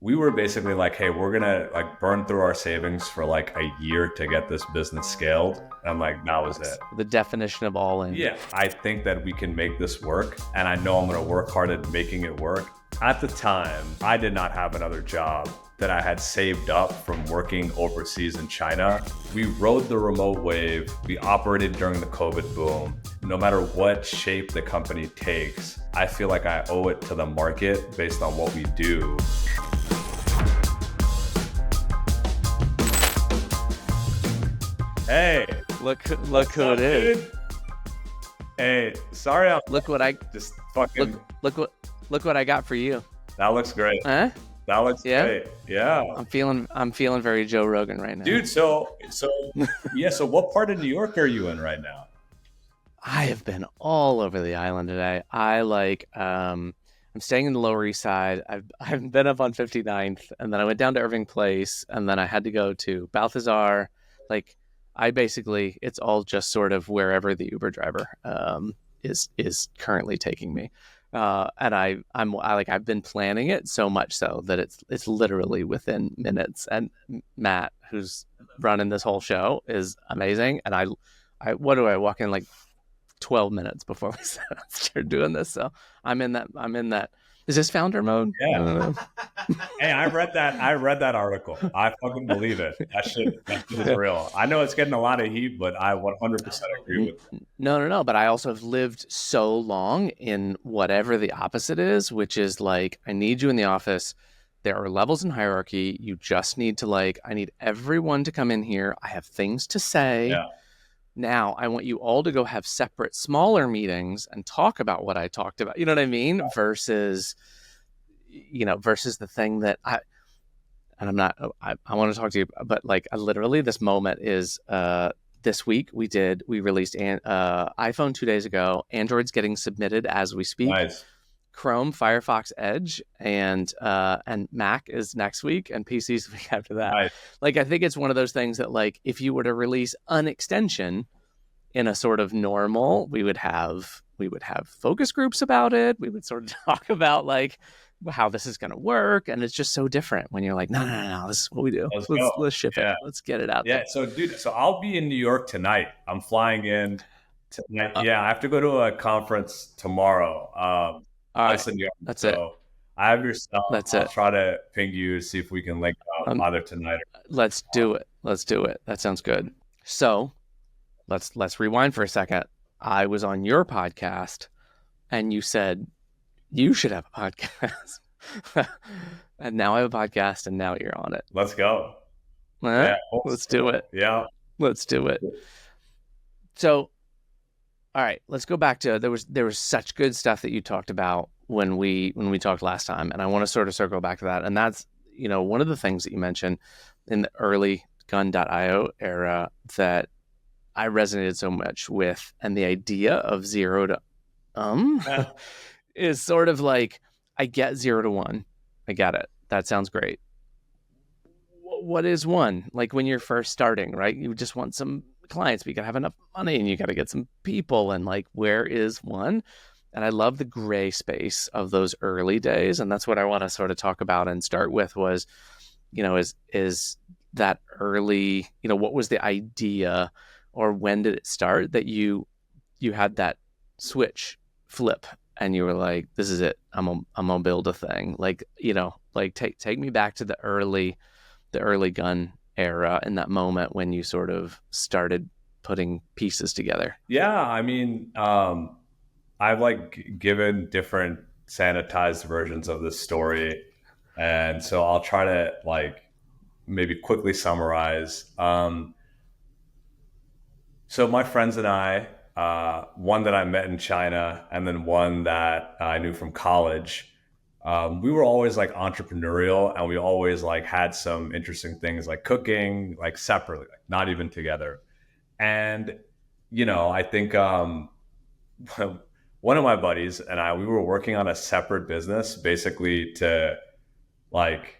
we were basically like, hey, we're gonna like burn through our savings for like a year to get this business scaled. And like that was it. The definition of all in. Yeah, I think that we can make this work, and I know I'm gonna work hard at making it work. At the time, I did not have another job that I had saved up from working overseas in China. We rode the remote wave. We operated during the COVID boom. No matter what shape the company takes, I feel like I owe it to the market based on what we do. Hey, Look who it is. dude? Hey, sorry, I'm Look what I just fucking. look what I got for you. That looks great. Huh? That looks Yeah? great. Yeah. I'm feeling very Joe Rogan right now. Dude, so yeah, so what part of New York are you in right now? I have been all over the island today. I'm staying in the Lower East Side. I've been up on 59th, and then I went down to Irving Place, and then I had to go to Balthazar. Like it's all just sort of wherever the Uber driver is currently taking me. And I've been planning it so much so that it's literally within minutes. And Matt, who's running this whole show, is amazing. And I walk in like 12 minutes before we start doing this. So I'm in that. Is this founder mode? Yeah. Hey, I read that article. I fucking believe it. That shit is real. I know it's getting a lot of heat, but I 100% agree with it. No. But I also have lived so long in whatever the opposite is, which is like, I need you in the office. There are levels in hierarchy. You just need to I need everyone to come in here. I have things to say. Yeah. Now I want you all to go have separate, smaller meetings and talk about what I talked about. You know what I mean? Yeah. Versus the thing that I want to talk to you, but like literally this moment is this week we released iPhone 2 days ago. Android's getting submitted as we speak. Nice. Chrome, Firefox, Edge, and Mac is next week, and PC's the week after that. Nice. Like, I think it's one of those things that, like, if you were to release an extension in a sort of normal, we would have focus groups about it. We would sort of talk about like how this is going to work, and it's just so different when you're like, no, this is what we do. Let's ship it. Let's get it out there. So, dude, I'll be in New York tonight. I'm flying in tonight. I have to go to a conference tomorrow. All right, New York. That's so it. I have your stuff. That's I'll it. try to ping you, see if we can link up either tonight or Let's do it. That sounds good. So let's rewind for a second. I was on your podcast and you said you should have a podcast. And now I have a podcast and now you're on it. Let's go. Yeah, let's do it. Yeah. Let's do it. So, all right, let's go back to there was such good stuff that you talked about when we talked last time, and I want to sort of circle back to that. And that's, one of the things that you mentioned in the early gun.io era that I resonated so much with, and the idea of 0 to is sort of like, I get 0 to 1. I get it. That sounds great. What is 1? Like when you're first starting, right? You just want some clients, but you gotta have enough money and you gotta get some people, and like, where is 1? And I love the gray space of those early days, and that's what I want to sort of talk about and start with was, is that early, what was the idea, or when did it start that you had that switch flip and you were like, this is it, I'm gonna build a thing, like, take me back to the early gun era, in that moment when you sort of started putting pieces together. Yeah, I mean, I've like given different sanitized versions of this story, and so I'll try to like maybe quickly summarize. So my friends and I, one that I met in China, and then one that I knew from college, we were always like entrepreneurial, and we always like had some interesting things like cooking, like separately, like not even together. And, I think one of my buddies and we were working on a separate business, basically to like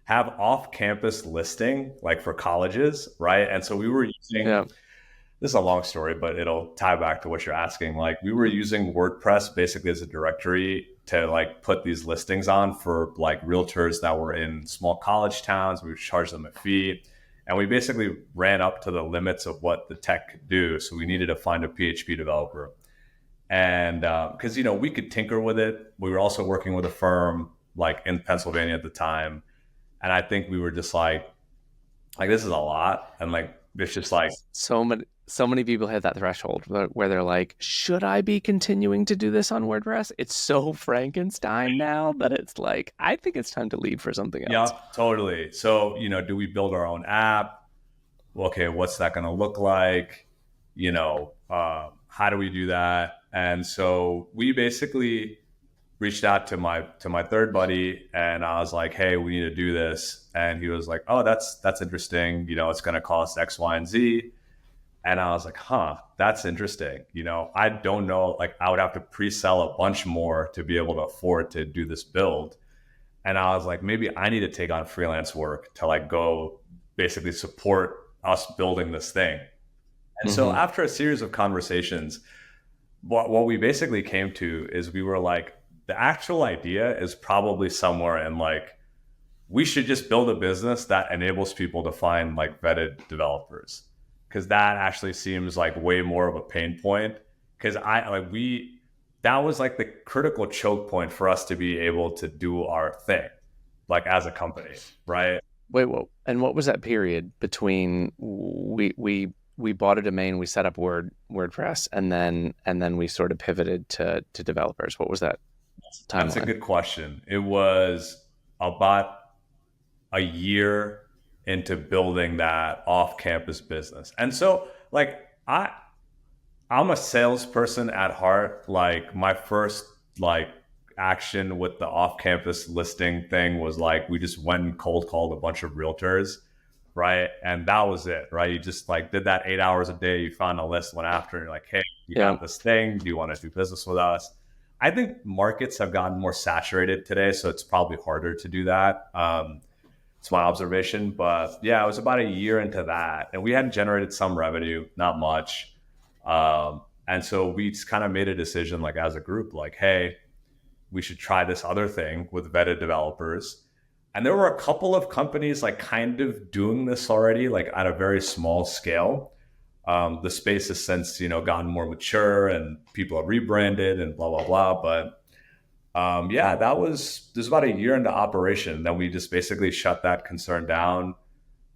have off-campus listing, like for colleges, right? And so we were using this is a long story, but it'll tie back to what you're asking. Like we were using WordPress basically as a directory to like put these listings on for like realtors that were in small college towns. We would charge them a fee. And we basically ran up to the limits of what the tech could do. So we needed to find a PHP developer. And because, we could tinker with it. We were also working with a firm like in Pennsylvania at the time. And I think we were just like this is a lot. And like, it's just like, So many people hit that threshold where they're like, should I be continuing to do this on WordPress? It's so Frankenstein now that it's like, I think it's time to leave for something else. yeah, totally. So, do we build our own app? Okay, what's that going to look like? How do we do that? And so we basically reached out to my third buddy, and I was like, hey, we need to do this. And he was like, oh, that's interesting. It's going to cost X, Y, and Z. And I was like, that's interesting. I don't know, like I would have to pre-sell a bunch more to be able to afford to do this build. And I was like, maybe I need to take on freelance work to like go basically support us building this thing. And so after a series of conversations, what we basically came to is we were like, the actual idea is probably somewhere in like, we should just build a business that enables people to find like vetted developers. Cause that actually seems like way more of a pain point. Cause that was like the critical choke point for us to be able to do our thing, like as a company, right? Wait, whoa. And what was that period between we bought a domain, we set up WordPress, and then we sort of pivoted to developers? What was that That's a timeline? good question. It was about a year into building that off-campus business. And so like I'm a salesperson at heart. Like my first like action with the off-campus listing thing was like we just went and cold called a bunch of realtors, right? And that was it, right? You just like did that 8 hours a day. You found a list, went after, and you're like, hey, you Yeah. got this thing. Do you want to do business with us? I think markets have gotten more saturated today, so it's probably harder to do that. It's my observation, but yeah, it was about a year into that, and we had generated some revenue, not much. And so we just kind of made a decision, like as a group, like, hey, we should try this other thing with vetted developers. And there were a couple of companies like kind of doing this already, like at a very small scale. The space has since, gotten more mature and people have rebranded and blah, blah, blah. But yeah, there's about a year into operation. Then we just basically shut that concern down,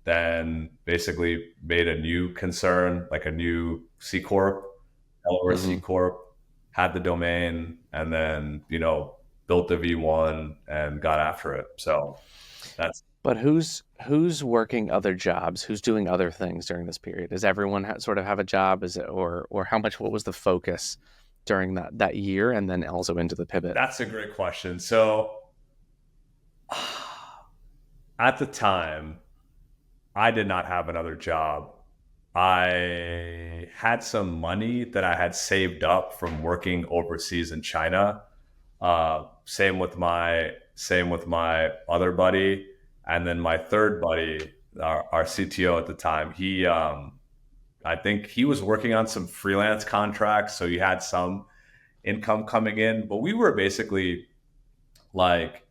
then basically made a new concern, like a new C Corp, Delaware C hmm Corp, had the domain, and then, built the V1 and got after it. So that's But who's working other jobs? Who's doing other things during this period? Does everyone sort of have a job? Is it or how much? What was the focus during that year, and then also into the pivot? that's a great question. So at the time, I did not have another job. I had some money that I had saved up from working overseas in China. Same with my other buddy, and then my third buddy, our CTO at the time. I think he was working on some freelance contracts, so he had some income coming in. But like,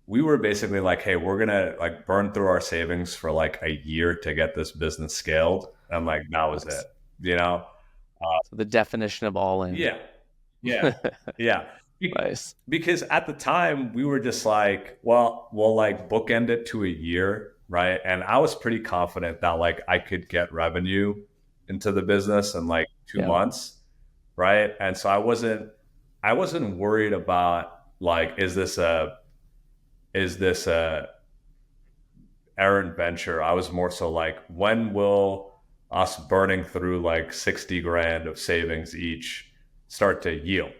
we were basically like, hey, we're gonna like burn through our savings for like a year to get this business scaled, and like that was it, Nice. you know? So the definition of all in. Yeah, yeah, yeah. Be- Nice. Because at the time we were just like, well, we'll like bookend it to a year, right? And I was pretty confident that like I could get revenue into the business in like two Yeah. months, right? And so I wasn't worried about like, is this a errant venture? I was more so like, when will us burning through like 60 grand of savings each start to yield,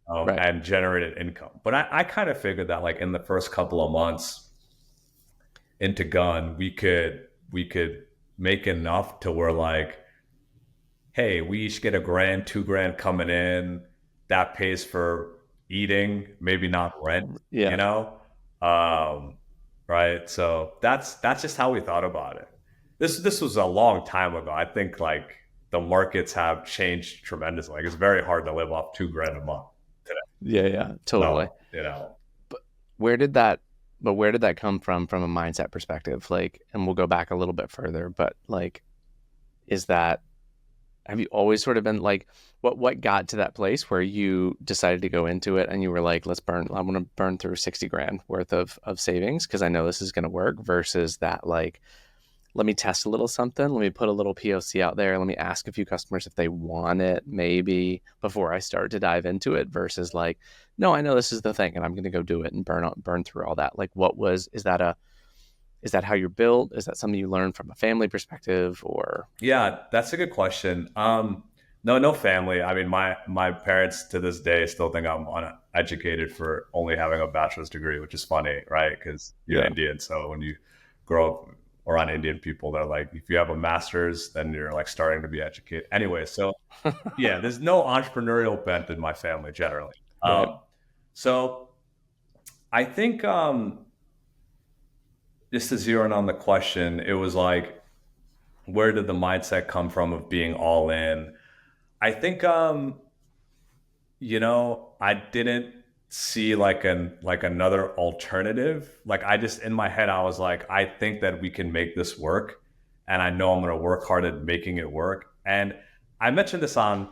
Right. and generated income? But I kind of figured that like in the first couple of months into Gun, we could make enough to where like, hey, we each get a grand, 2 grand coming in. That pays for eating, maybe not rent, you Yeah. know? Um, right. So that's just how we thought about it. This was a long time ago. I think like the markets have changed tremendously. Like it's very hard to live off $2,000 a month today. Yeah, totally. So, you know, But where did that come from a mindset perspective? Like, and we'll go back a little bit further, but like, is that, have you always sort of been like, what got to that place where you decided to go into it and you were like, I want to burn through 60 grand worth of savings because I know this is going to work, versus that, like, let me test a little something, let me put a little POC out there, let me ask a few customers if they want it maybe before I start to dive into it, versus like, no, I know this is the thing and I'm going to go do it and burn through all that. Like, is that how you're built? Is that something you learned from a family perspective, or? yeah, that's a good question. No family. I mean, my parents to this day still think I'm uneducated for only having a bachelor's degree, which is funny, right? Because you're Indian, so when you grow up around Indian people, they're like, if you have a master's, then you're like starting to be educated. Anyway, so yeah, there's no entrepreneurial bent in my family generally. Right. So I think just to zero in on the question, it was like, where did the mindset come from of being all in? I think I didn't see like another alternative. Like I just in my head I was like, I think that we can make this work, and I know I'm going to work hard at making it work. And I mentioned this on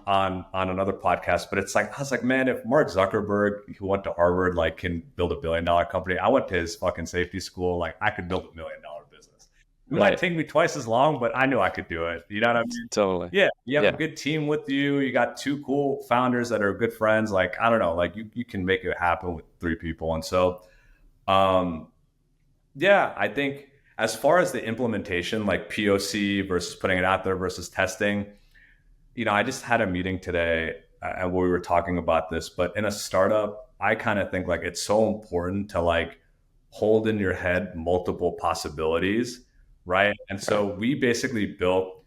another podcast, but it's like I was like, man, if Mark Zuckerberg, who went to Harvard, like can build $1 billion company, I went to his fucking safety school, like I could build $1 million business. It might take me twice as long, but I knew I could do it. You know what I mean? Totally. Yeah. You have a good team with you. You got two cool founders that are good friends. Like, I don't know, like you can make it happen with 3 people. And so, yeah, I think as far as the implementation, like POC versus putting it out there versus testing, I just had a meeting today where we were talking about this, but in a startup, I kind of think like it's so important to like hold in your head multiple possibilities, right? And so we basically built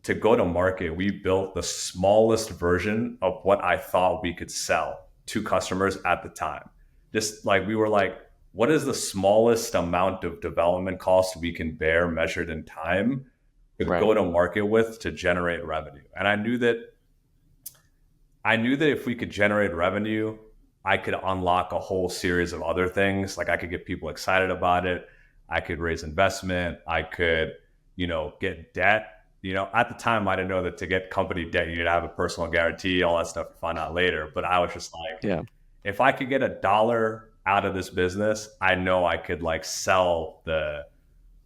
to go to market, we built the smallest version of what I thought we could sell to customers at the time. Just like we were like, what is the smallest amount of development cost we can bear measured in time to go to market with to generate revenue? And I knew that if we could generate revenue, I could unlock a whole series of other things. Like I could get people excited about it. I could raise investment. I could, get debt. At the time, I didn't know that to get company debt, you need to have a personal guarantee, all that stuff you find out later. But I was just like, if I could get $1 out of this business, I know I could like sell the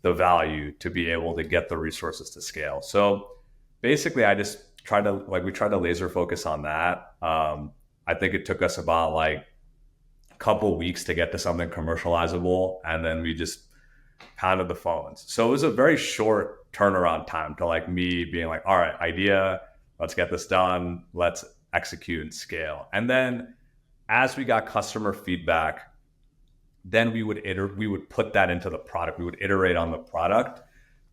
value to be able to get the resources to scale. So basically I just we tried to laser focus on that. I think it took us about like a couple weeks to get to something commercializable. And then we just pounded the phones. So it was a very short turnaround time to like me being like, all right, idea, let's get this done. Let's execute and scale. And then as we got customer feedback, then we would put that into the product. We would iterate on the product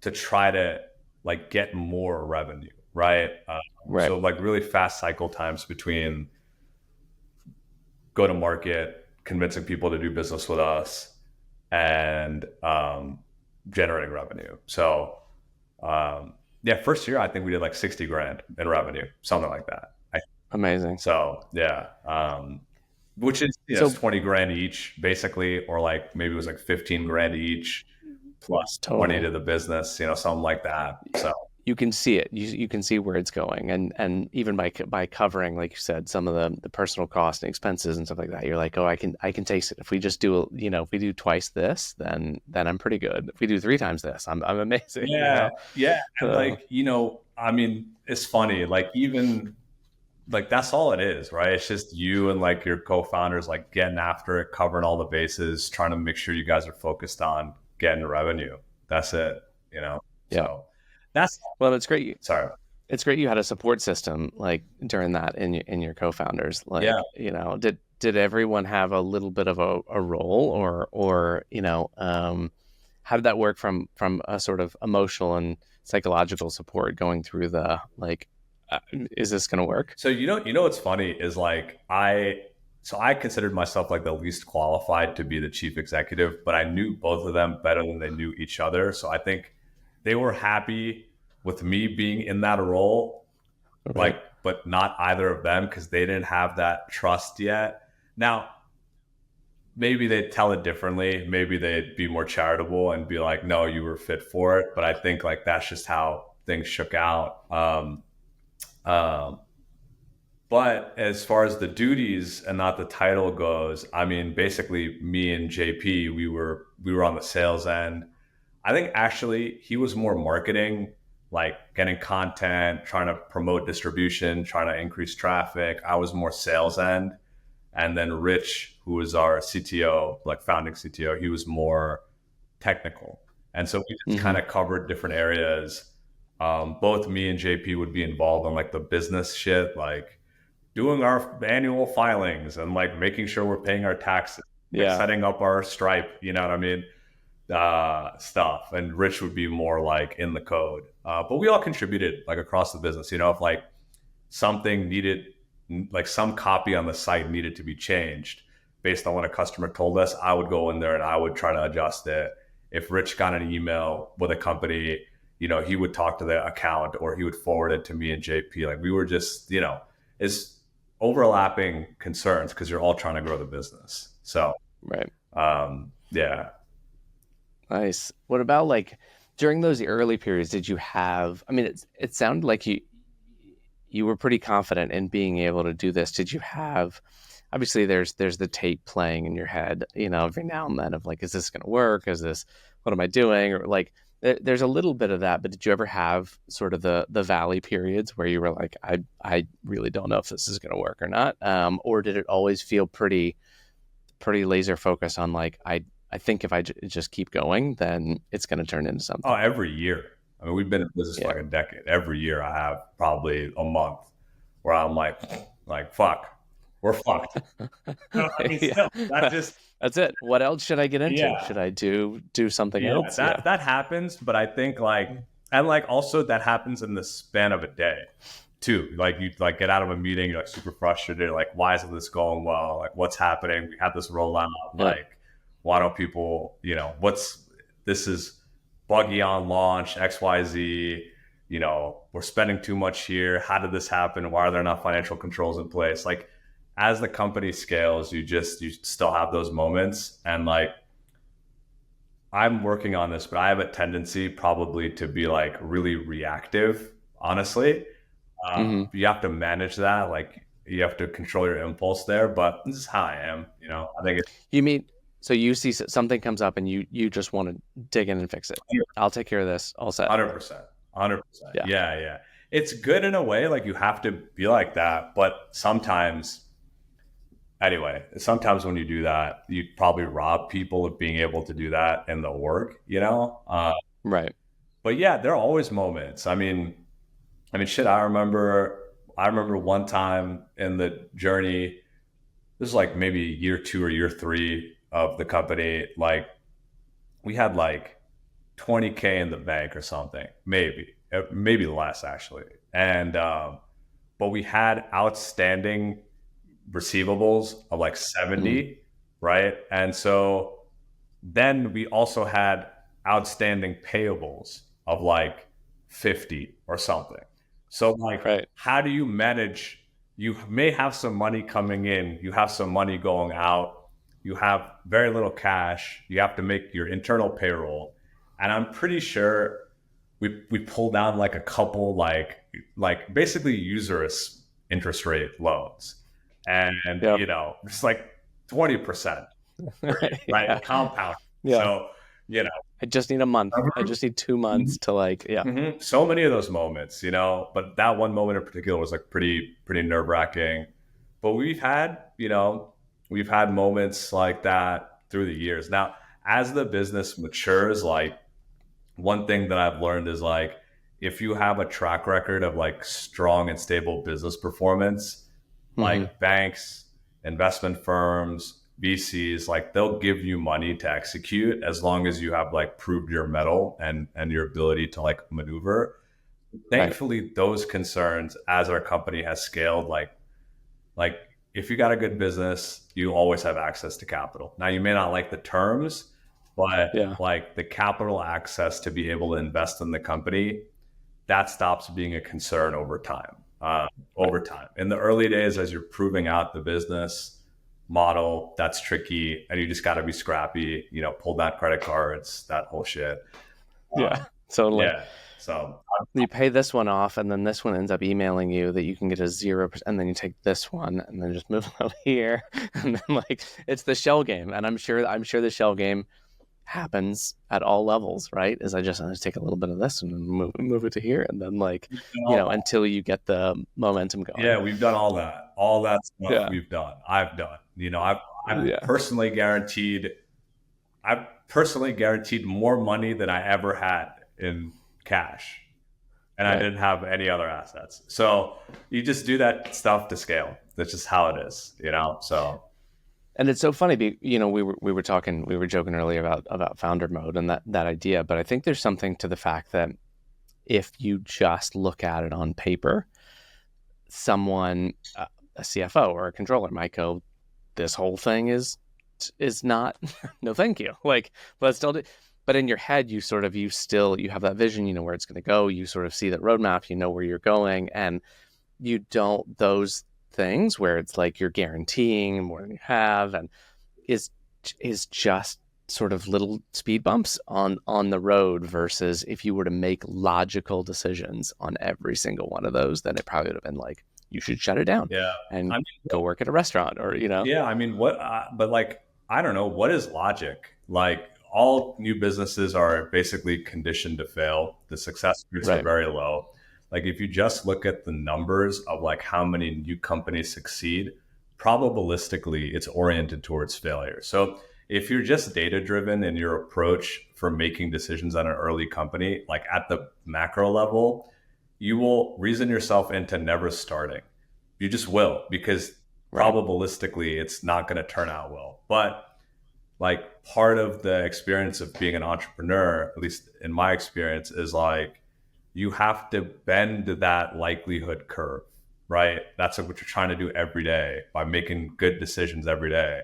to try to like get more revenue, right? So like really fast cycle times between go to market, convincing people to do business with us, and generating revenue. So first year I think we did like 60 grand in revenue, something like that. Amazing. So yeah. Which is 20 grand each basically, or like maybe it was like 15 grand each plus 20 to the business, something like that. So you can see it. You can see where it's going, and even by covering, like you said, some of the personal costs and expenses and stuff like that, you're like, oh, I can taste it. If we just do if we do twice this, then I'm pretty good. If we do 3 times this, I'm amazing. Yeah, and like I mean, it's funny. Like even like that's all it is, right? It's just you and like your co-founders like getting after it, covering all the bases, trying to make sure you guys are focused on getting revenue. That's it, So well, it's great. Sorry. It's great you had a support system like during that in your co-founders. Like, did everyone have a little bit of a role, or how did that work from a sort of emotional and psychological support going through the like, is this going to work? So what's funny is like I considered myself like the least qualified to be the chief executive, but I knew both of them better than they knew each other. So I think they were happy with me being in that role, Right. but not either of them because they didn't have that trust yet. Now, maybe they'd tell it differently. Maybe they'd be more charitable and be like, no, you were fit for it. But I think like that's just how things shook out. Um, but as far as the duties and not the title goes, I mean, basically me and JP, we were on the sales end. I think actually he was more marketing, like getting content, trying to promote distribution, trying to increase traffic. I was more sales end. And then Rich, who was our CTO, like founding CTO, he was more technical. And so we just kind of covered different areas. Both me and JP would be involved in like the business shit, like doing our annual filings and like making sure we're paying our taxes, like setting up our Stripe, you know what I mean? Stuff. And Rich would be more like in the code. But we all contributed like across the business, you know, if like something needed, like some copy on the site needed to be changed based on what a customer told us, I would go in there and I would try to adjust it. If Rich got an email with a company, you know, he would talk to the account or he would forward it to me and JP. Like we were just, you know, it's overlapping concerns because you're all trying to grow the business. So, Right. Yeah. Nice. What about like during those early periods, did you have, I mean, it sounded like you were pretty confident in being able to do this. Did you have, obviously there's the tape playing in your head, you know, every now and then of like, is this going to work? What am I doing? Or like, there's a little bit of that, but did you ever have sort of the valley periods where you were like, I really don't know if this is going to work or not? Or did it always feel pretty laser focused on like, I think if I just keep going, then it's going to turn into something? Oh, every year. I mean, we've been in business for like a decade. Every year I have probably a month where I'm like, fuck, we're fucked. I mean, still, that's it. What else should I get into? Yeah. Should I do something else? That happens, but I think like, and like also that happens in the span of a day too. Like you like get out of a meeting, you're like super frustrated. Like, why isn't this going well? Like, what's happening? We had this rollout. Like, why don't people, you know, this is buggy on launch, XYZ, you know, we're spending too much here. How did this happen? Why are there not financial controls in place? Like as the company scales, you still have those moments. And like, I'm working on this, but I have a tendency probably to be like really reactive, honestly. You have to manage that. Like you have to control your impulse there, but this is how I am, you know, I think you mean, so you see something comes up and you just want to dig in and fix it. I'll take care of this. All set. 100%. Yeah. It's good in a way. Like you have to be like that. But sometimes when you do that, you probably rob people of being able to do that in the work, you know? Right. But yeah, there are always moments. I mean, shit, I remember one time in the journey, this is like maybe year 2 or year 3 of the company, like we had like 20K in the bank or something, maybe less actually. And, but we had outstanding receivables of like 70, right? And so then we also had outstanding payables of like 50 or something. So like, how do you manage? You may have some money coming in, you have some money going out, you have very little cash, you have to make your internal payroll. And I'm pretty sure we pulled down like a couple like basically usurious interest rate loans. And you know, it's like 20%, right? Compound. So, you know, I just need a month. I just need 2 months to like, So many of those moments, you know, but that one moment in particular was like pretty nerve wracking. But we've had moments like that through the years. Now, as the business matures, like one thing that I've learned is like, if you have a track record of like strong and stable business performance, like banks, investment firms, VCs, like they'll give you money to execute as long as you have like proved your mettle and your ability to like maneuver. Thankfully, those concerns as our company has scaled, like if you got a good business, you always have access to capital. Now you may not like the terms, but like the capital access to be able to invest in the company, that stops being a concern over time. over time. In the early days, as you're proving out the business model, that's tricky, and you just got to be scrappy. Pull down credit cards, that whole shit. Yeah, totally. Yeah. So You pay this one off, and then this one ends up emailing you that you can get a 0%, and then you take this one, and then just move it over here, and then it's the shell game. And I'm sure the shell game happens at all levels, right? Is I just take a little bit of this and move it to here, and then until you get the momentum going. Yeah, we've done all that. All that stuff Yeah. we've done. I've done. I've Yeah. personally guaranteed. I've personally guaranteed more money than I ever had in cash, and I didn't have any other assets. So you just do that stuff to scale. That's just how it is, So. And it's so funny, we were joking earlier about founder mode and that idea, but I think there's something to the fact that if you just look at it on paper, someone, a CFO or a controller might go, this whole thing is not, no, thank you. Let's still do. But in your head, you have that vision, you know where it's going to go. You sort of see that roadmap, you know where you're going, and you don't, those things where it's like you're guaranteeing more than you have, and is just sort of little speed bumps on the road, versus if you were to make logical decisions on every single one of those, then it probably would have been like, you should shut it down and go work at a restaurant, or Yeah, what, but I don't know, what is logic? All new businesses are basically conditioned to fail. The success rates are very low. If you just look at the numbers of how many new companies succeed, probabilistically, it's oriented towards failure. So if you're just data driven in your approach for making decisions on an early company, at the macro level, you will reason yourself into never starting. You just will, because probabilistically, it's not going to turn out well. But part of the experience of being an entrepreneur, at least in my experience, is you have to bend that likelihood curve, right? That's what you're trying to do every day by making good decisions every day.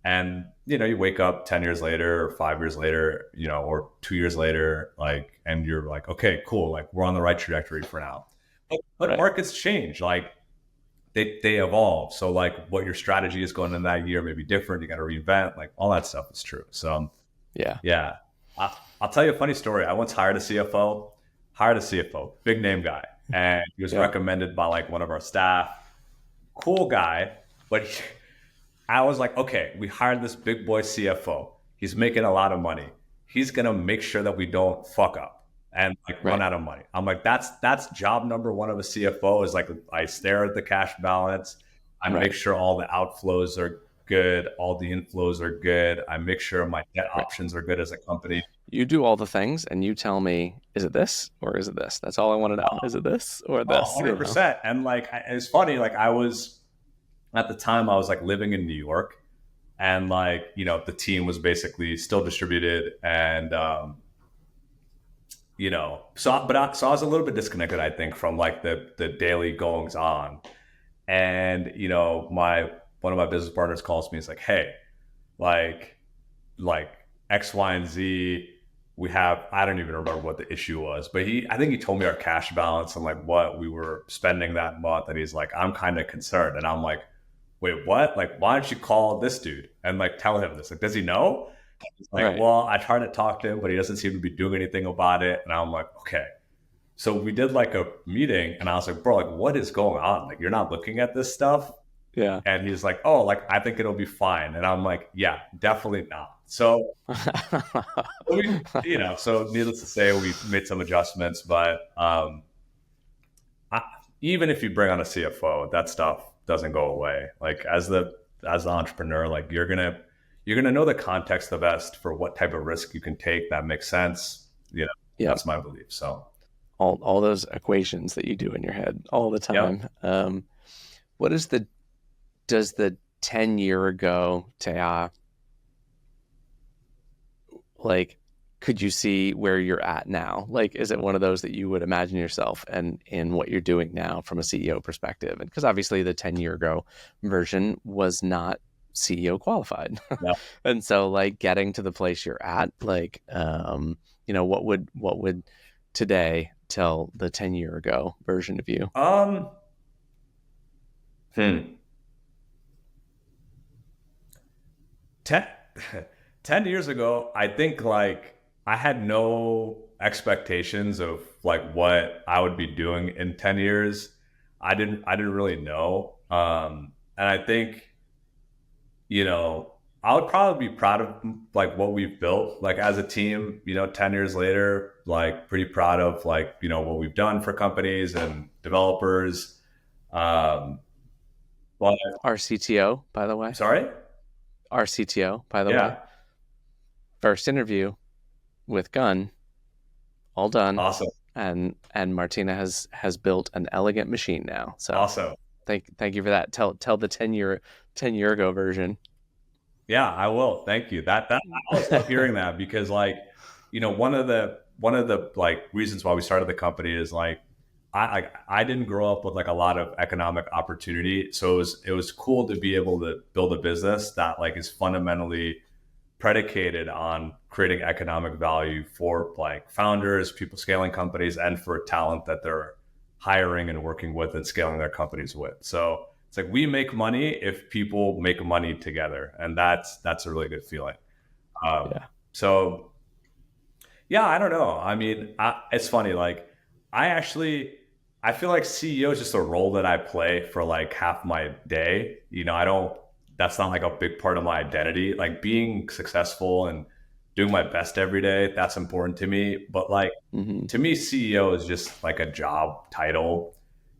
And, you wake up 10 years later or 5 years later, or 2 years later, and you're okay, cool. We're on the right trajectory for now. But markets change. They evolve. So what your strategy is going in that year may be different. You got to reinvent, all that stuff is true. So yeah. I'll tell you a funny story. I once hired a CFO, big name guy. And he was recommended by one of our staff, cool guy. But I was okay, we hired this big boy CFO. He's making a lot of money. He's going to make sure that we don't fuck up and run out of money. I'm that's job number one of a CFO is I stare at the cash balance. I make sure all the outflows are good. All the inflows are good. I make sure my debt options are good as a company. You do all the things and you tell me, is it this or is it this? That's all I want to know. Is it this or this? 100%. And it's funny, I was, at the time I was living in New York, and the team was basically still distributed, and so I was a little bit disconnected, I think, from the daily goings on. And one of my business partners calls me. He's hey, X, Y, and Z, we have, I don't even remember what the issue was, but I think he told me our cash balance and what we were spending that month. And he's I'm kind of concerned. And I'm wait, what? Why don't you call this dude and tell him this? Does he know? He's well, I tried to talk to him, but he doesn't seem to be doing anything about it. And I'm okay. So we did a meeting, and I was bro, what is going on? You're not looking at this stuff? Yeah. And he's oh, I think it'll be fine. And I'm yeah, definitely not. So, so needless to say, we made some adjustments, but even if you bring on a CFO, that stuff doesn't go away. As the entrepreneur, you're gonna know the context the best for what type of risk you can take that makes sense. That's my belief. So all those equations that you do in your head all the time. What is does the 10-year ago Teja, could you see where you're at now? Is it one of those that you would imagine yourself and in what you're doing now from a CEO perspective? And because obviously the 10-year ago version was not CEO qualified. And so getting to the place you're at, what would today tell the 10-year ago version of you? Hmm. 10, 10 years ago, I think like I had no expectations of like what I would be doing in 10 years. I didn't really know. And I think, you know, I would probably be proud of like what we've built like as a team, 10 years later, like pretty proud of like, what we've done for companies and developers. Um, but Our CTO, by the way. sorry? Our CTO, by the way. Yeah. First interview with Gunn, all done. Awesome. And Martina has built an elegant machine now. So Awesome. thank you for that. Tell the 10 year ago version. Yeah, I will. Thank you. That I always love hearing that because like, one of the like reasons why we started the company is like I didn't grow up with like a lot of economic opportunity. So it was cool to be able to build a business that like is fundamentally predicated on creating economic value for like founders, people scaling companies, and for talent that they're hiring and working with and scaling their companies with. So it's like we make money if people make money together, and that's a really good feeling. Um, Yeah. so yeah, I don't know. I mean, it's funny. Like, I actually, I feel like CEO is just a role that I play for like half my day. I don't. That's not like a big part of my identity. Like being successful and doing my best every day, that's important to me. But like Hmm. to me, CEO is just like a job title.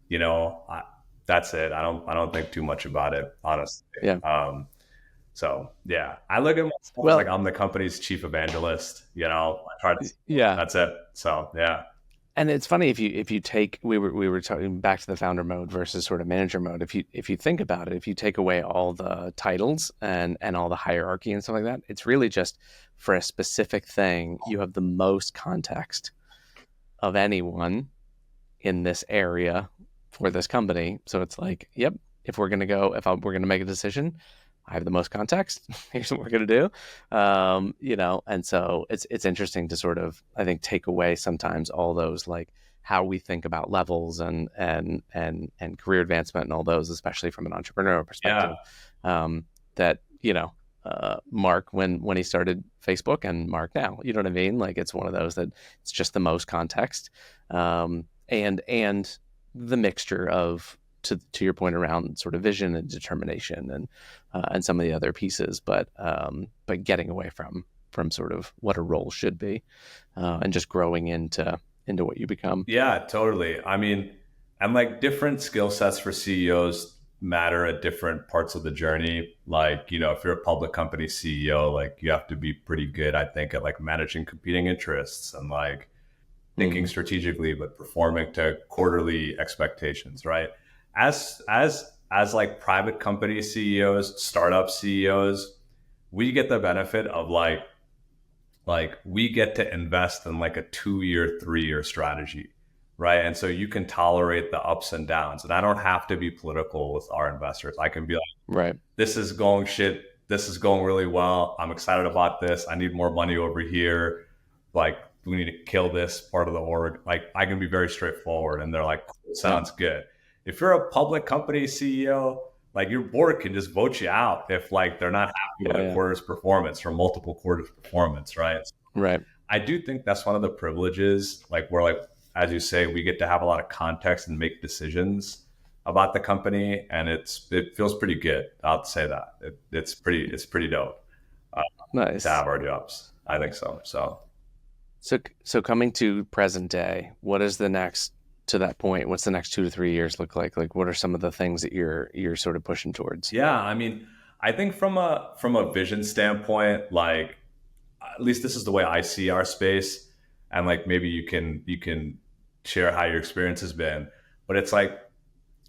You know, I, that's it. I don't think too much about it, honestly. Yeah. So yeah, I look at myself as like Well, I'm the company's chief evangelist. I try to. yeah. That's it. So yeah, And it's funny if you take we were talking back to the founder mode versus sort of manager mode. If you think about it, if you take away all the titles and all the hierarchy and stuff like that, it's really just for a specific thing. You have the most context of anyone in this area for this company. So it's like, yep, if we're gonna make a decision, I have the most context. Here's what we're gonna do, and so it's interesting to sort of I think take away sometimes all those like how we think about levels and career advancement and all those, especially from an entrepreneurial yeah, perspective. That Mark when he started Facebook and Mark now, you know what I mean? Like it's one of those that it's just the most context, and the mixture of to your point around sort of vision and determination and some of the other pieces, but getting away from sort of what a role should be, and just growing into what you become. yeah, totally. I mean, and like different skill sets for CEOs matter at different parts of the journey. Like, if you're a public company CEO, like you have to be pretty good, I think, at like managing competing interests and like thinking Mm-hmm. strategically but performing to quarterly expectations, right? As like private company CEOs, startup CEOs, we get the benefit of like we get to invest in like a 2 year 3 year strategy, right? And so you can tolerate the ups and downs, and I don't have to be political with our investors. I can be like, Right. this is going shit, this is going really well, I'm excited about this, I need more money over here, like we need to kill this part of the org. Like I can be very straightforward, and they're like, cool, Yep. sounds good. If you're a public company CEO, like your board can just vote you out if like they're not happy with Yeah. a Yeah. quarter's performance or multiple quarters performance, right? Right. I do think that's one of the privileges, like where like as you say, we get to have a lot of context and make decisions about the company, and it feels pretty good. I'll say that it's pretty dope to Nice. have our jobs. I think so. So So coming to present day, what is the next to that point? What's the next 2 to 3 years look like? Like, what are some of the things that you're sort of pushing towards? yeah, I mean, I think from a vision standpoint, like at least this is the way I see our space, and like maybe you can share how your experience has been, but it's like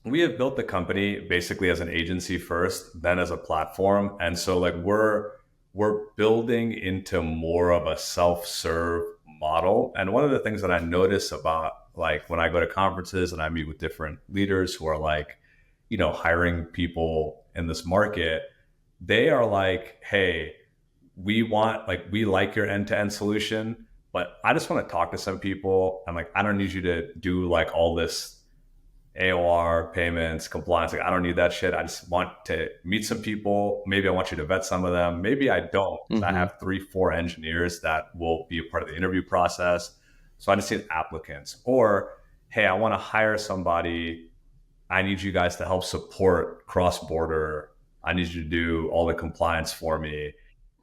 we have built the company basically as an agency first, then as a platform. And so like we're building into more of a self-serve model. And one of the things that I notice about like when I go to conferences and I meet with different leaders who are like, hiring people in this market, they are like, hey, we like your end-to-end solution, but I just want to talk to some people, and like I don't need you to do like all this AOR, payments, compliance. Like, I don't need that shit. I just want to meet some people. Maybe I want you to vet some of them. Maybe I don't. I Mm-hmm. have 3, 4 engineers that will be a part of the interview process. So I just need applicants. Or, hey, I want to hire somebody. I need you guys to help support cross border. I need you to do all the compliance for me.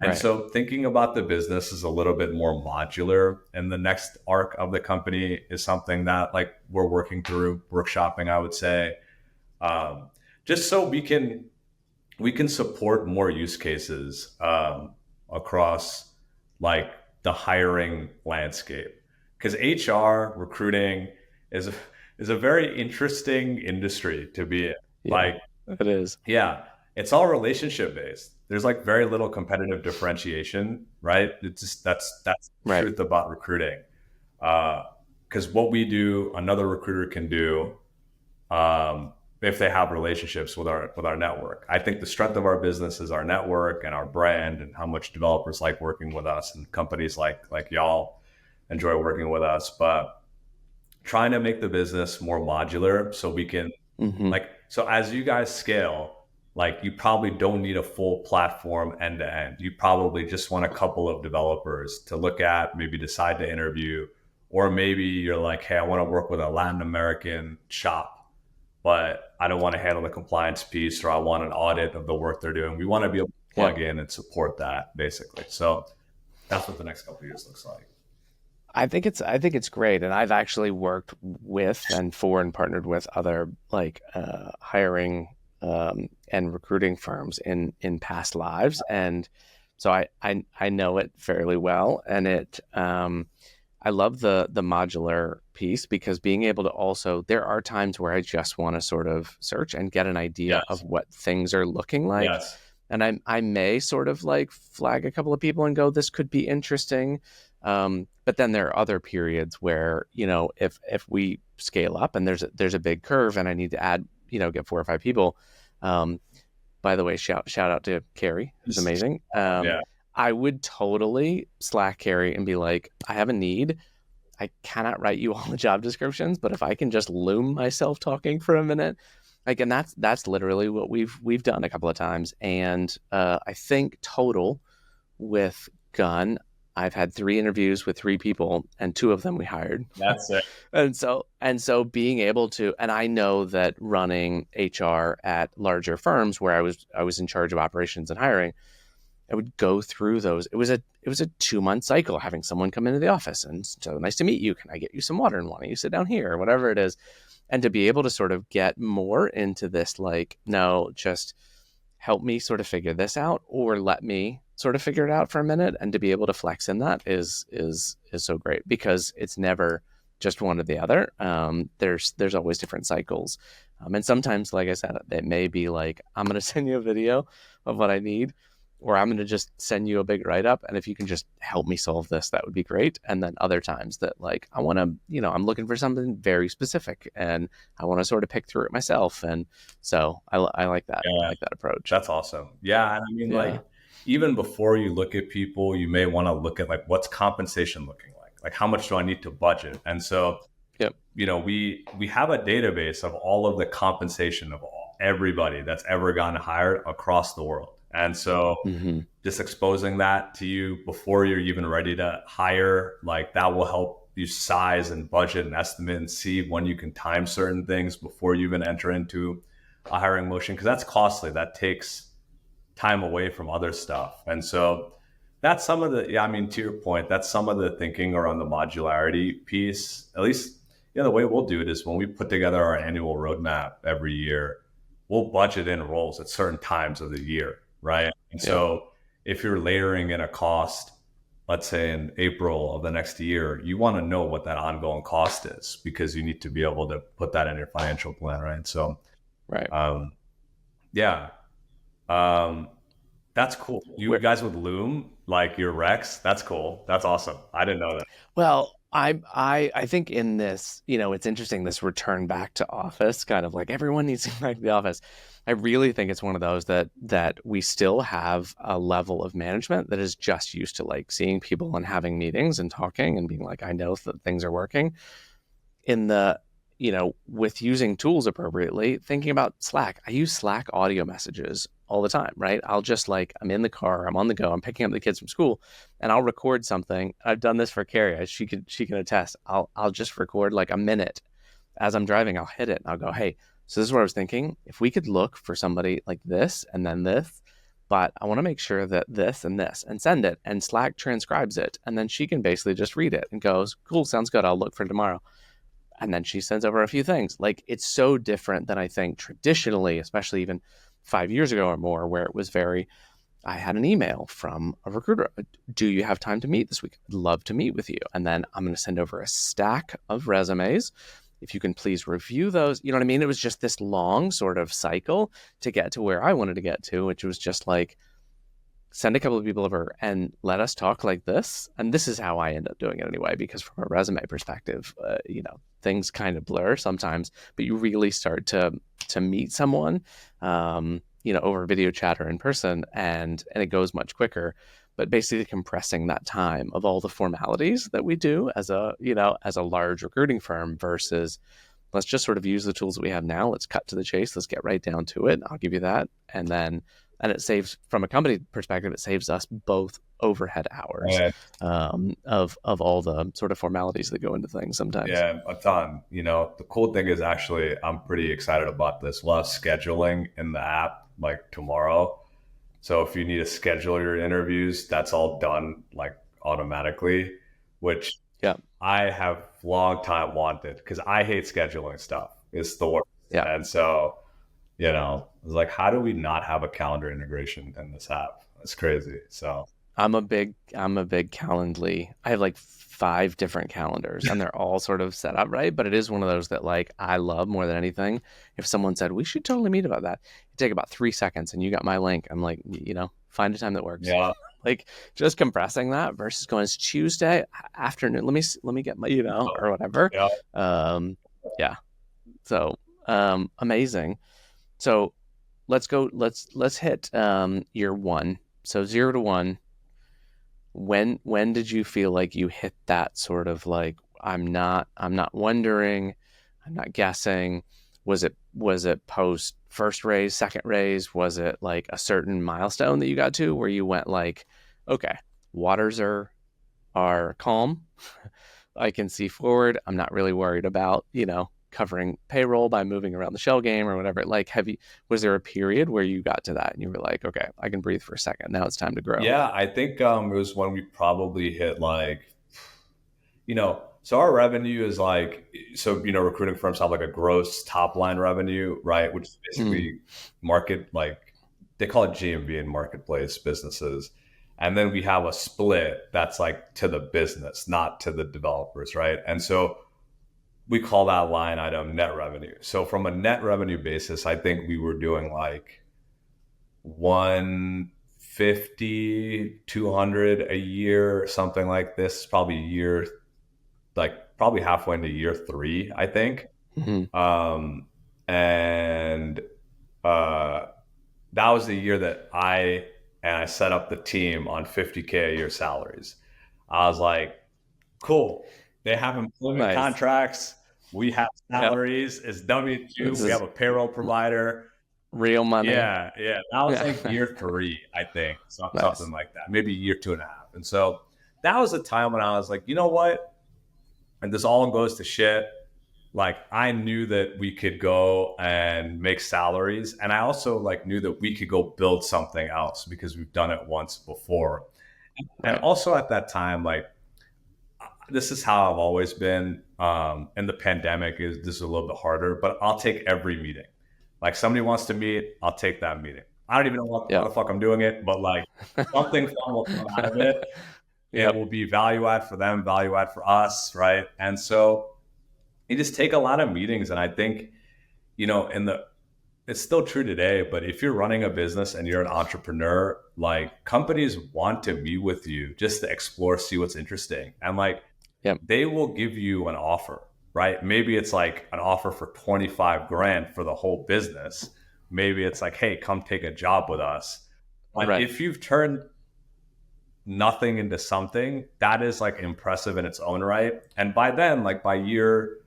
And Right. so thinking about the business is a little bit more modular. And the next arc of the company is something that like we're working through, workshopping, I would say, um, just so we can support more use cases across like the hiring landscape. Because HR recruiting is is a very interesting industry to be in. Yeah, Like, it is. yeah, it's all relationship based. There's like very little competitive differentiation, right? It's just that's the Right. truth about recruiting. Because what we do, another recruiter can do if they have relationships with our network. I think the strength of our business is our network and our brand and how much developers like working with us and companies like y'all enjoy working with us. But trying to make the business more modular so we can Mm-hmm. like so as you guys scale, like you probably don't need a full platform end to end. You probably just want a couple of developers to look at, maybe decide to interview, or maybe you're like, hey, I want to work with a Latin American shop, but I don't want to handle the compliance piece, or I want an audit of the work they're doing. We want to be able to Yep. plug in and support that basically. So that's what the next couple of years looks like. I think it's great, and I've actually worked with and for and partnered with other like hiring and recruiting firms in past lives, and so I know it fairly well, and I love the modular piece because being able to also there are times where I just want to sort of search and get an idea of Yes. what things are looking like, Yes. and I may sort of like flag a couple of people and go, this could be interesting. But then there are other periods where, if we scale up and there's a big curve and I need to add, get 4 or 5 people. Um, by the way, shout out to Carrie, who's amazing. Yeah. I would totally Slack Carrie and be like, I have a need. I cannot write you all the job descriptions, but if I can just loom myself talking for a minute, like, and that's literally what we've done a couple of times. And I think total with Gun, I've had 3 interviews with 3 people, and 2 of them we hired. That's it. And so being able to, and I know that running HR at larger firms where I was in charge of operations and hiring, I would go through those. It was a 2-month cycle having someone come into the office and, so nice to meet you. Can I get you some water, and why don't you sit down here, or whatever it is. And to be able to sort of get more into this, like, no, just help me sort of figure this out, or let me sort of figure it out for a minute, and to be able to flex in that is so great, because it's never just one or the other. There's always different cycles, and sometimes, like I said, it may be like, I'm going to send you a video of what I need, or I'm going to just send you a big write up, and if you can just help me solve this, that would be great. And then other times that, like, I want to, I'm looking for something very specific, and I want to sort of pick through it myself. And so I like that. I Yeah. like that approach. That's awesome. Yeah. And I mean, Yeah. like, even before you look at people, you may want to look at like, what's compensation looking like? Like, how much do I need to budget? And so, Yep. we have a database of all of the compensation of everybody that's ever gotten hired across the world. And so Mm-hmm. just exposing that to you before you're even ready to hire, like that will help you size and budget and estimate and see when you can time certain things before you even enter into a hiring motion. Cause that's costly. That takes time away from other stuff. And so that's some of the, yeah, I mean, to your point, that's some of the thinking around the modularity piece. At least, the way we'll do it is when we put together our annual roadmap every year, we'll budget in roles at certain times of the year, right? And Yep. so if you're layering in a cost, let's say in April of the next year, you want to know what that ongoing cost is, because you need to be able to put that in your financial plan, right? So, Right. yeah, um, that's cool. You Where, guys with Loom, like your Rex, that's cool. That's awesome. I didn't know that. well, I think in this, it's interesting, this return back to office, kind of like everyone needs to go back to the office. I really think it's one of those that we still have a level of management that is just used to like seeing people and having meetings and talking and being like, I know that things are working. In the with using tools appropriately, thinking about Slack. I use Slack audio messages all the time, right? I'll just I'm in the car, I'm on the go, I'm picking up the kids from school, and I'll record something. I've done this for Carrie. She can attest. I'll just record like a minute as I'm driving. I'll hit it and I'll go, hey, so this is what I was thinking. If we could look for somebody like this and then this, but I want to make sure that this and send it, and Slack transcribes it, and then she can basically just read it and goes, cool, sounds good. I'll look for tomorrow. And then she sends over a few things. It's so different than I think traditionally, especially even 5 years ago or more, where it was I had an email from a recruiter. Do you have time to meet this week? I'd love to meet with you. And then I'm going to send over a stack of resumes. If you can please review those. You know what I mean? It was just this long sort of cycle to get to where I wanted to get to, which was just send a couple of people over and let us talk like this. And this is how I end up doing it anyway, because from a resume perspective, things kind of blur sometimes, but you really start to meet someone, over video chat or in person, and it goes much quicker. But basically compressing that time of all the formalities that we do as a large recruiting firm versus let's just sort of use the tools that we have now. Let's cut to the chase. Let's get right down to it. I'll give you that. And it saves, from a company perspective, it saves us both overhead hours of all the sort of formalities that go into things sometimes. Yeah, a ton. The cool thing is actually, I'm pretty excited about this. We'll have scheduling in the app like tomorrow. So if you need to schedule your interviews, that's all done like automatically, which I have long time wanted, because I hate scheduling stuff. It's the worst. Yeah. And so, it's like, how do we not have a calendar integration in this app? It's crazy. So I'm a big Calendly. I have 5 different calendars and they're all sort of set up right. But it is one of those that I love more than anything. If someone said, we should totally meet about that, it'd take about 3 seconds and you got my link. I'm like, find a time that works. Yeah. Just compressing that versus going, it's Tuesday afternoon. Let me get my, or whatever. Yeah. So, amazing. So let's go, let's hit, year 1. So 0 to 1. When did you feel like you hit that sort of I'm not wondering, I'm not guessing? Was it post first raise, second raise? Was it a certain milestone that you got to where you went okay, waters are calm. I can see forward. I'm not really worried about, covering payroll by moving around the shell game or whatever. Was there a period where you got to that and you were like, okay, I can breathe for a second. Now it's time to grow? Yeah, I think it was when we probably hit so our revenue is recruiting firms have a gross top line revenue, right? Which is basically market, they call it GMV in marketplace businesses. And then we have a split that's to the business, not to the developers, right? And so we call that line item net revenue. So from a net revenue basis, I think we were doing 150, 200 a year, something like this, probably year, probably halfway into year 3, I think. Mm-hmm. That was the year that I set up the team on 50K a year salaries. I was like, cool. They have employment contracts. We have salaries. It's W2. We have a payroll provider. Real money. Yeah. That was year 3, I think. Something like that. Maybe year 2.5. And so that was a time when I was like, you know what? And this all goes to shit. I knew that we could go and make salaries. And I also knew that we could go build something else because we've done it once before. And also at that time, this is how I've always been. And the pandemic this is a little bit harder, but I'll take every meeting. Somebody wants to meet, I'll take that meeting. I don't even know what the fuck I'm doing it, but something fun will come out of it. It will be value add for them, value add for us, right? And so you just take a lot of meetings. And I think, it's still true today, but if you're running a business and you're an entrepreneur, companies want to meet with you just to explore, see what's interesting. And they will give you an offer, right? Maybe it's an offer for 25 grand for the whole business. Maybe it's hey, come take a job with us. If you've turned nothing into something, that is impressive in its own right. And by then, by year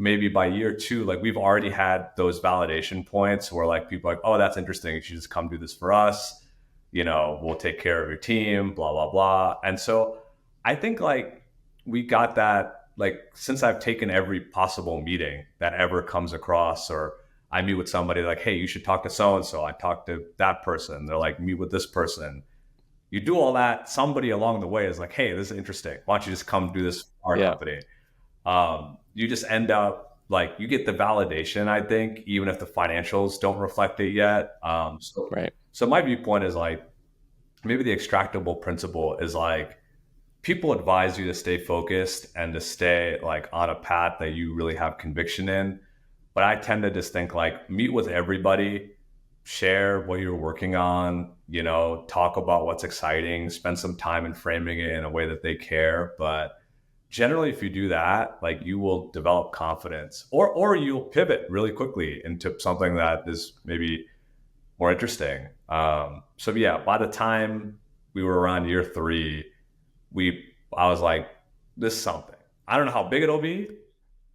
maybe by year 2, like we've already had those validation points where like people are like, oh, that's interesting. You should just come do this for us. We'll take care of your team, blah, blah, blah. And so I think like we got that, like, since I've taken every possible meeting that ever comes across, or I meet with somebody like, hey, you should talk to so-and-so. I talk to that person. They're like, meet with this person. You do all that. Somebody along the way is like, hey, this is interesting. Why don't you just come do this for our company? You just end up like you get the validation, I think, even if the financials don't reflect it yet. So my viewpoint is like, maybe the extractable principle is like, people advise you to stay focused and to stay like on a path that you really have conviction in. But I tend to just think like, meet with everybody, share what you're working on, talk about what's exciting, spend some time in framing it in a way that they care. But generally, if you do that, like you will develop confidence, or you'll pivot really quickly into something that is maybe more interesting. So yeah, by the time we were around year 3, I was like, this is something. I don't know how big it'll be.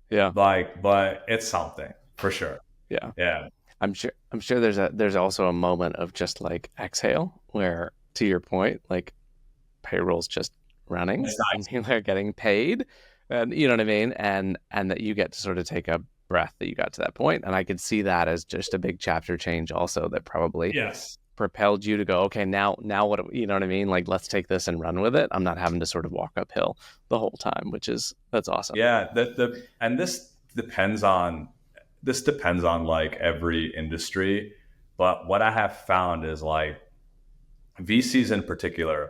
Yeah. But it's something for sure. Yeah. Yeah. I'm sure there's also a moment of just like exhale where, to your point, like payroll's just running. Nice. And people are getting paid, and you know what I mean, and that you get to sort of take a breath that you got to that point. And I could see that as just a big chapter change also, that probably propelled you to go, okay, now what, you know what I mean? Like, let's take this and run with it. I'm not having to sort of walk uphill the whole time, that's awesome. Yeah. And this depends on like every industry. But what I have found is like VCs in particular,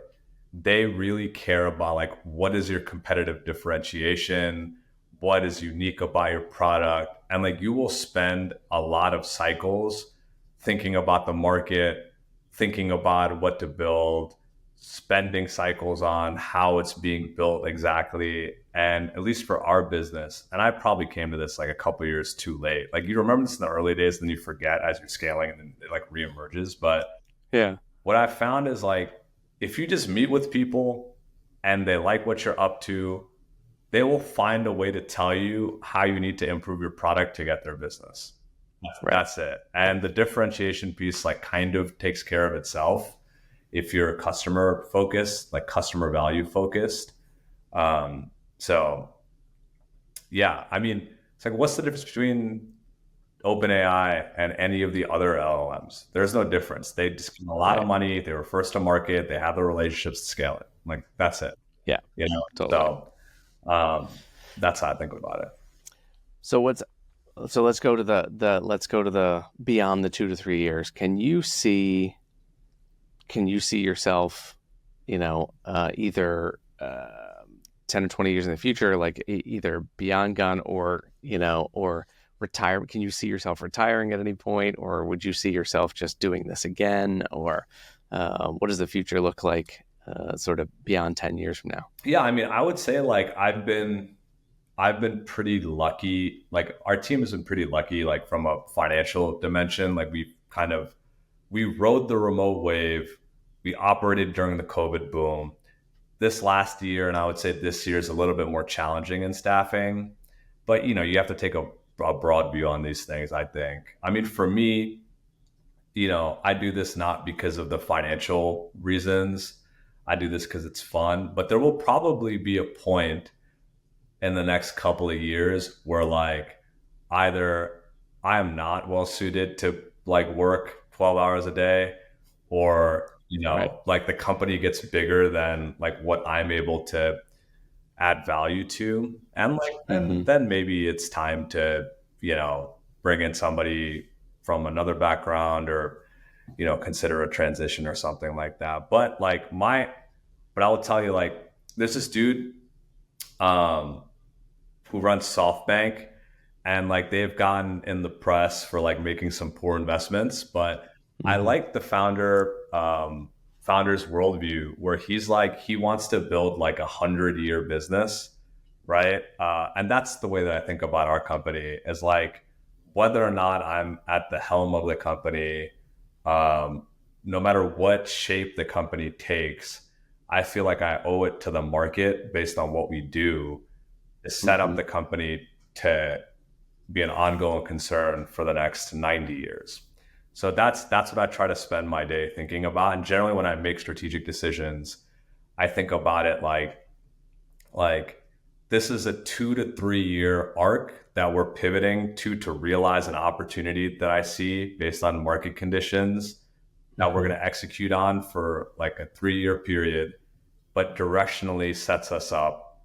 they really care about like, what is your competitive differentiation? What is unique about your product? And like, you will spend a lot of cycles thinking about the market, thinking about what to build, spending cycles on how it's being built exactly. And at least for our business, and I probably came to this like a couple of years too late. Like, you remember this in the early days, then you forget as you're scaling, and then it like reemerges. But yeah, what I found is like, if you just meet with people and they like what you're up to, they will find a way to tell you how you need to improve your product to get their business. That's it. And the differentiation piece like kind of takes care of itself if you're customer focused, like customer value focused. So yeah, I mean, it's like, what's the difference between OpenAI and any of the other LLMs? There's no difference. They just get a lot of money. They were first to market. They have the relationships to scale it. Like, that's it. Yeah. Totally. So that's how I think about it. So let's go to the beyond the 2 to 3 years. Can you see yourself, either 10 or 20 years in the future, like either beyond gun or retire? Can you see yourself retiring at any point, or would you see yourself just doing this again? Or what does the future look like sort of beyond 10 years from now? Yeah, I mean, I would say like I've been pretty lucky. Like, our team has been pretty lucky, like from a financial dimension. Like, we rode the remote wave. We operated during the COVID boom. This last year, and I would say this year, is a little bit more challenging in staffing. But, you have to take a broad view on these things, I think. I mean, for me, I do this not because of the financial reasons. I do this because it's fun. But there will probably be a point in the next couple of years where like either I am not well suited to like work 12 hours a day, or like the company gets bigger than like what I'm able to add value to, and like then maybe it's time to bring in somebody from another background, or consider a transition or something like that. But I will tell you, like, there's this dude who runs SoftBank, and like they've gotten in the press for like making some poor investments, but I like the founder's worldview, where he's like, he wants to build like 100-year business, right? And that's the way that I think about our company, is like, whether or not I'm at the helm of the company, no matter what shape the company takes, I feel like I owe it to the market, based on what we do, to set up the company to be an ongoing concern for the next 90 years. So that's what I try to spend my day thinking about. And generally when I make strategic decisions, I think about it like this is a 2 to 3 year arc that we're pivoting to realize an opportunity that I see based on market conditions that we're going to execute on for like a 3-year period, but directionally sets us up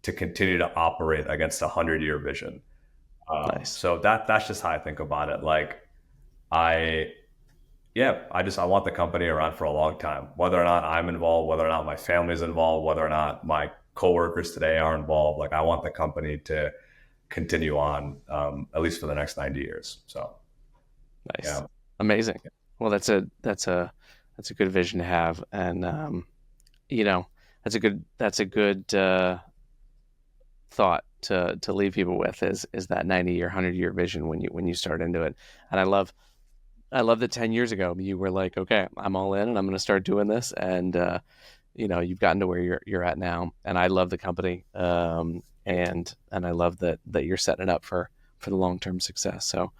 to continue to operate against a 100-year vision. Nice. So that's just how I think about it. Like I want the company around for a long time, whether or not I'm involved, whether or not my family's involved, whether or not my coworkers today are involved. Like I want the company to continue on, at least for the next 90 years. So nice. Yeah. Amazing. Well, that's a good vision to have. And, you know, that's a good thought to leave people with is that 90-year, 100-year vision when you start into it. And I love that 10 years ago you were like, okay, I'm all in and I'm going to start doing this. And, you know, you've gotten to where you're at now. And I love the company. And I love that you're setting it up for the long-term success. So,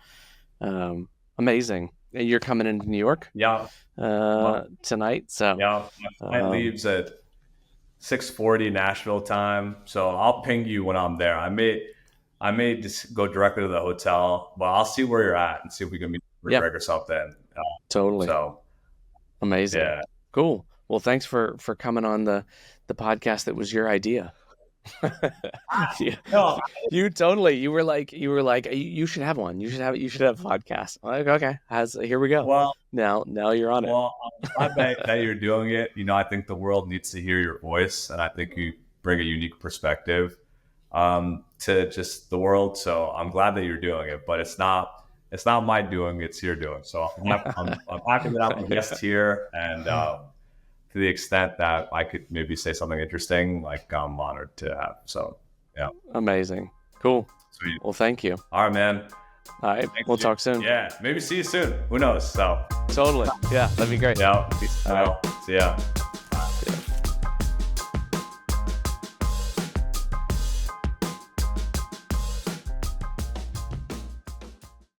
amazing. You're coming into New York tonight. So yeah, my flight leaves at 6:40 Nashville time. So I'll ping you when I'm there. I may just go directly to the hotel, but I'll see where you're at and see if we can meet Greg or something. Totally. So amazing. Yeah. Cool. Well, thanks for coming on the podcast. That was your idea. No, you were like you should have one. You should have a podcast. I'm like, okay, here we go. Well, now you're on it. Well, I'm glad that you're doing it. You know, I think the world needs to hear your voice, and I think you bring a unique perspective to just the world. So I'm glad that you're doing it, but it's not my doing, it's your doing. So I'm happy that I'm a guest here, and to the extent that I could maybe say something interesting, like I'm honored to have. So yeah. Amazing. Cool. Sweet. Well, thank you. All right, man. All right. We'll talk soon. Yeah. Maybe see you soon. Who knows? So totally. Yeah. That'd be great. Yeah. Peace. See ya.